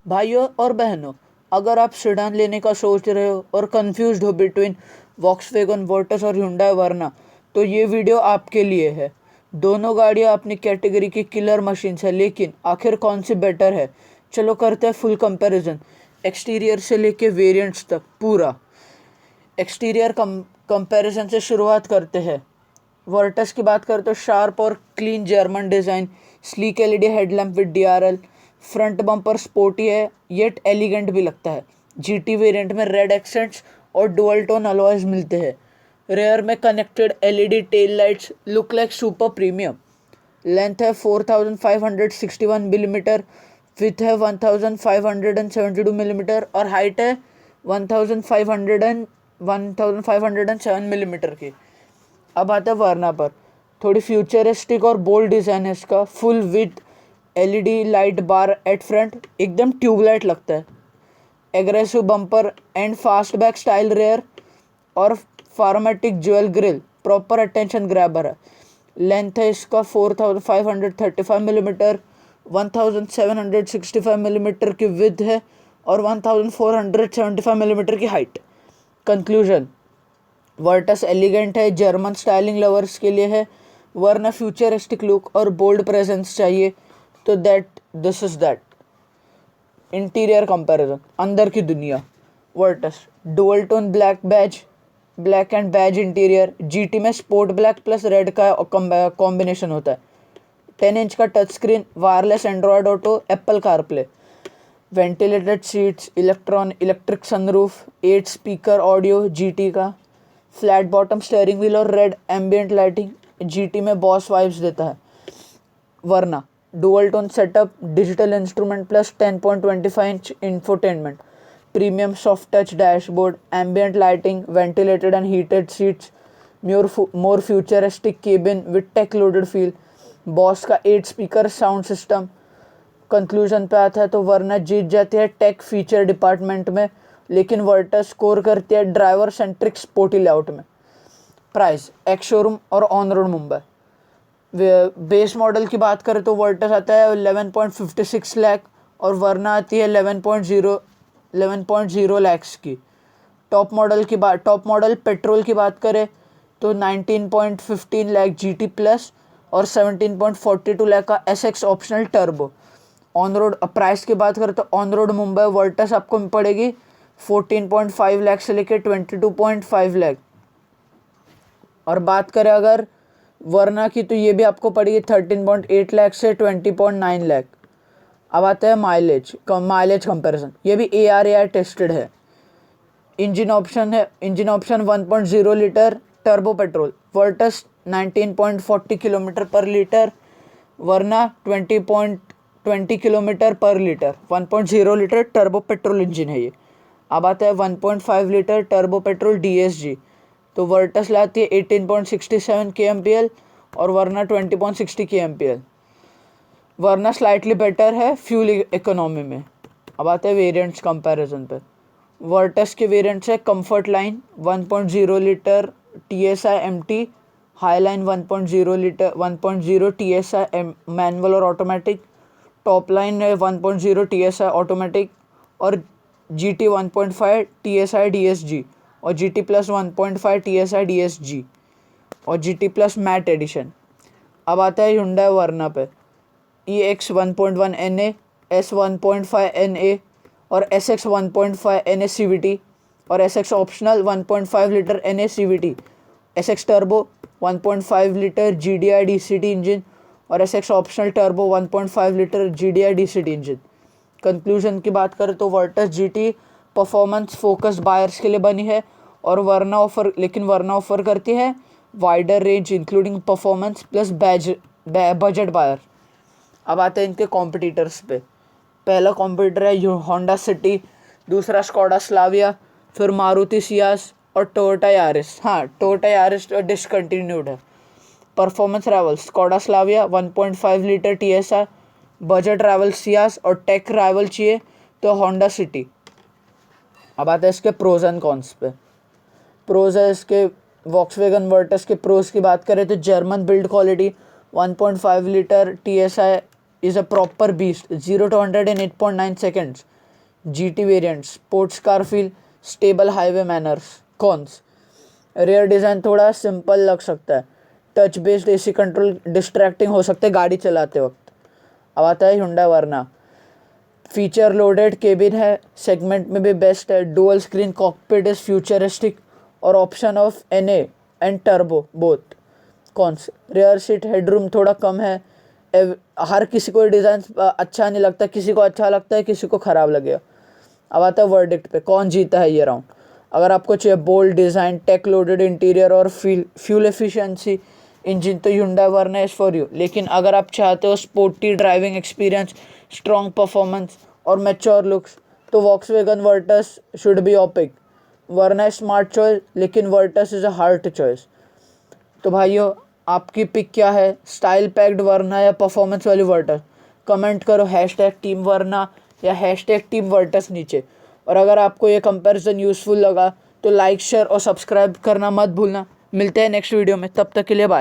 भाइयों और बहनों, अगर आप सेडान लेने का सोच रहे हो और कंफ्यूज्ड हो बिटवीन वॉक्सवैगन वर्टस और hyundai वर्ना, तो ये वीडियो आपके लिए है। दोनों गाड़ियाँ अपनी कैटेगरी की किलर मशीन्स है, लेकिन आखिर कौन सी बेटर है? चलो करते हैं फुल कंपैरिजन, एक्सटीरियर से लेके वेरिएंट्स तक पूरा। एक्सटीरियर कंपैरिजन से शुरुआत करते हैं। वर्टस की बात करें तो शार्प और clean German design, sleek LED headlamp with DRL, front bumper sporty है येट एलिगेंट भी लगता है। जीटी वेरिएंट में रेड एक्सेंट्स और डुअल टोन अलॉयज मिलते हैं। रेयर में connected LED tail lights look like super premium. Length है 4561 मिलीमीटर, विथ है 1572 मिलीमीटर और हाइट है 1507 मिलीमीटर की। अब आता है वर्ना पर। थोड़ी फ्यूचरिस्टिक और बोल्ड डिज़ाइन है इसका। Full with LED light bar at front, एकदम ट्यूबलाइट लगता है। Aggressive bumper and fastback style rear और फार्मेटिक jewel grille, proper attention grabber है। लेंथ है इसका 4535 मिलीमीटर, 1765 मिलीमीटर की विड्थ है और 1475 मिलीमीटर की हाइट। कंक्लूजन, वर्टस एलिगेंट है, जर्मन स्टाइलिंग लवर्स के लिए है। वरना फ्यूचरिस्टिक लुक और बोल्ड प्रेजेंस चाहिए तो this is that. Interior comparison, अंदर की दुनिया। Virtus dual tone black and beige interior. GT में स्पोर्ट ब्लैक प्लस रेड का कॉम्बिनेशन होता है। 10 इंच का touch screen, wireless Android Auto, Apple CarPlay, ventilated seats, electric sunroof, 8 speaker audio GT का, flat bottom steering wheel और red ambient lighting, GT में boss vibes देता है। Verna dual tone setup, digital instrument plus 10.25 inch infotainment, premium soft touch dashboard, ambient lighting, ventilated and heated seats, more futuristic cabin with tech loaded feel, Bose का 8 speaker sound system. Conclusion पे आता है तो वरना जीत जाती है take feature department में, लेकिन वर्टस स्कोर करती है ड्राइवर सेंट्रिक स्पोर्टी लेआउट में। प्राइस, एक्स शोरूम और on road Mumbai. Base model की बात करें तो वर्टस आता है 11.56 लाख और वरना आती है 11.0 लैक्स की। टॉप मॉडल पेट्रोल की बात करें तो 19.15 लाख जीटी प्लस और 17.42 लाख का SX optional turbo. On road price की बात करें तो ऑन रोड मुंबई वर्टस आपको पड़ेगी 14.5 लाख से लेकर 22.5 लाख। और बात करें अगर वरना की तो ये भी आपको पड़ेगी 13.8 लाख से 20.9 लाख। अब आता है माइलेज कंपैरिजन, ये भी ARAI टेस्टेड है। Engine option 1.0 litre turbo petrol, Virtus 19.40 kilometre पर लीटर, वरना 20 किलोमीटर पर litre. 1.0 litre turbo petrol engine है ये। अब आता है 1.5 लीटर टर्बो पेट्रोल DSG, तो वर्टस लाती है 18.67 kmpl और वरना 20.60 kmpl। वरना स्लाइटली बेटर है फ्यूल इकोनॉमी में। अब आते हैं वेरिएंट्स कंपैरिजन पे। वर्टस के वेरिएंट्स है comfort line 1.0 litre TSI MT, high line 1.0 TSI manual और ऑटोमेटिक, टॉप लाइन है 1.0 TSI ऑटोमेटिक और GT 1.5 TSI DSG और GT प्लस 1.5 TSI DSG और GT प्लस मैट एडिशन। अब आता है Hyundai वर्ना पे। EX 1.1 NA, S 1.5 NA और SX 1.5 NA CVT और SX optional 1.5 litre NA CVT, SX turbo 1.5 litre GDI DCT engine और SX optional turbo 1.5 litre GDI DCT engine. Conclusion की बात करें तो Virtus GT performance focused buyers के लिए बनी है और वरना ऑफर करती है wider range including performance plus budget buyer. अब आते हैं इनके कॉम्पिटिटर्स पे। पहला कॉम्पिटिटर है होंडा सिटी, दूसरा स्कोडा स्लाविया, फिर मारुति सियास और टोयोटा यारिस। हाँ, टोयोटा यारिस डिसकंटिन्यूड है। परफॉर्मेंस राइवल स्कोडा स्लाविया 1.5 लीटर TSI, बजट राइवल सियास और टेक राइवल चाहिए तो होंडा सिटी। अब आते हैं इसके प्रोज एंड कॉन्स पे। प्रोज है इसके वॉक्सवैगन वर्टस के प्रोज की बात करें तो जर्मन बिल्ड क्वालिटी, 1.5 लीटर TSI is a proper beast, 0 to 100 in 8.9 seconds, GT variant, sports car feel, stable highway manners. Cons, rear design थोड़ा सिंपल लग सकता है, touch based AC control distracting हो सकते हैं गाड़ी चलाते वक्त। अब आता है Hyundai Verna, feature loaded cabin है, सेगमेंट में भी बेस्ट है, dual screen cockpit is futuristic और option of NA and turbo both. Cons, rear seat headroom थोड़ा कम है, हर किसी को डिज़ाइन अच्छा नहीं लगता, किसी को अच्छा लगता है, किसी को ख़राब लगेगा। अब आता है वर्डिक्ट पे, कौन जीता है ये राउंड। अगर आपको चाहिए bold design, tech loaded interior और फ्यूल एफिशिएंसी इंजन, तो Hyundai Verna is for you. लेकिन अगर आप चाहते हो sporty driving experience, strong performance और मैच्योर लुक्स, तो Volkswagen वर्टस शुड बी ओपिक। वर्ना स्मार्ट चॉइस, लेकिन Virtus is a hard choice. तो भाइयों, आपकी पिक क्या है, स्टाइल पैक्ड वर्ना या परफॉर्मेंस वाली वर्टस? कमेंट करो #टीम वर्ना या #टीम वर्टस नीचे। और अगर आपको ये कंपैरिजन यूज़फुल लगा तो लाइक, शेयर और सब्सक्राइब करना मत भूलना। मिलते हैं नेक्स्ट वीडियो में, तब तक के लिए बाय।